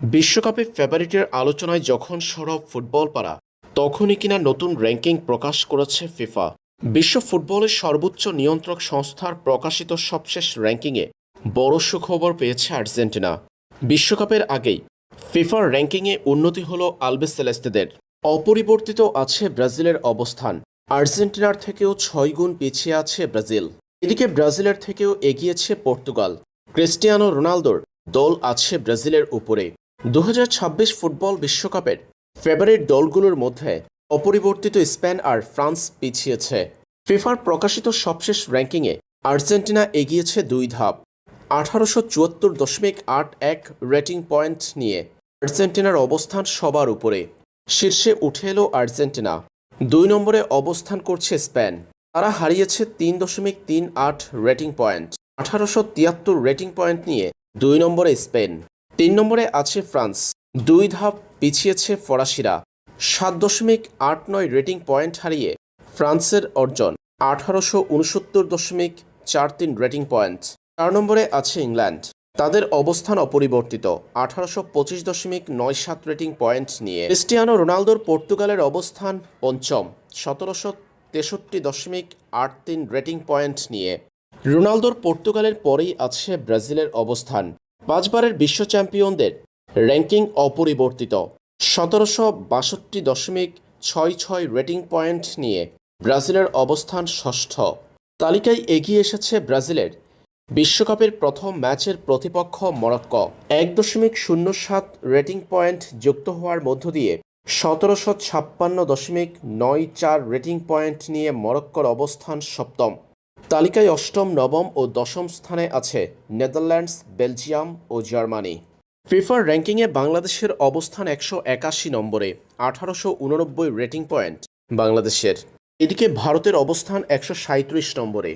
বিশ্বকাপে ফেভারিটের আলোচনায় যখন সরব ফুটবল পাড়া, তখনই কিনা নতুন র্যাঙ্কিং প্রকাশ করেছে ফিফা। বিশ্ব ফুটবলের সর্বোচ্চ নিয়ন্ত্রক সংস্থার প্রকাশিত সবশেষ র্যাঙ্কিংয়ে বড় সুখবর পেয়েছে আর্জেন্টিনা। বিশ্বকাপের আগেই ফিফার র্যাঙ্কিংয়ে উন্নতি হলো আলবিসেলেস্তেদের। অপরিবর্তিত আছে ব্রাজিলের অবস্থান। আর্জেন্টিনার থেকেও 6 গুণ পিছিয়ে আছে ব্রাজিল। এদিকে ব্রাজিলের থেকেও এগিয়েছে পর্তুগাল। ক্রিস্টিয়ানো রোনালদোর দল আছে ব্রাজিলের উপরে। 2026 ফুটবল বিশ্বকাপের ফেভারিট দলগুলোর মধ্যে অপরিবর্তিত স্পেন আর ফ্রান্স পিছিয়েছে। ফিফার প্রকাশিত সবশেষ র্যাঙ্কিংয়ে আর্জেন্টিনা এগিয়েছে 2 ধাপ। 1874.81 রেটিং পয়েন্ট নিয়ে আর্জেন্টিনার অবস্থান সবার উপরে। শীর্ষে উঠে এলো আর্জেন্টিনা। 2 নম্বরে অবস্থান করছে স্পেন। তারা হারিয়েছে 3.38 রেটিং পয়েন্ট। 1873 রেটিং পয়েন্ট নিয়ে 2 নম্বরে স্পেন। 3 নম্বরে আছে ফ্রান্স। 2 ধাপ পিছিয়েছে ফরাসিরা। 7.89 রেটিং পয়েন্ট হারিয়ে ফ্রান্সের অর্জন 1869.43 রেটিং পয়েন্ট। 4 নম্বরে আছে ইংল্যান্ড। তাদের অবস্থান অপরিবর্তিত 1825.97 রেটিং পয়েন্ট নিয়ে। ক্রিস্টিয়ানো রোনালদোর পর্তুগালের অবস্থান পঞ্চম 1763.83 রেটিং পয়েন্ট নিয়ে। রোনালদোর পর্তুগালের পরেই আছে ব্রাজিলের অবস্থান। 5 বারের বিশ্ব চ্যাম্পিয়নদের র্যাঙ্কিং অপরিবর্তিত 1762.66 রেটিং পয়েন্ট নিয়ে ব্রাজিলের অবস্থান ষষ্ঠ। তালিকায় এগিয়ে এসেছে ব্রাজিলের বিশ্বকাপের প্রথম ম্যাচের প্রতিপক্ষ মরক্কো। 1.07 রেটিং পয়েন্ট যুক্ত হওয়ার মধ্য দিয়ে 1756.94 রেটিং পয়েন্ট নিয়ে মরক্কোর অবস্থান সপ্তম। তালিকায় অষ্টম, নবম ও দশম স্থানে আছে নেদারল্যান্ডস, বেলজিয়াম ও জার্মানি। ফিফার র্যাঙ্কিংয়ে বাংলাদেশের অবস্থান 181 নম্বরে, 1889 রেটিং পয়েন্ট বাংলাদেশের। এদিকে ভারতের অবস্থান 137 নম্বরে।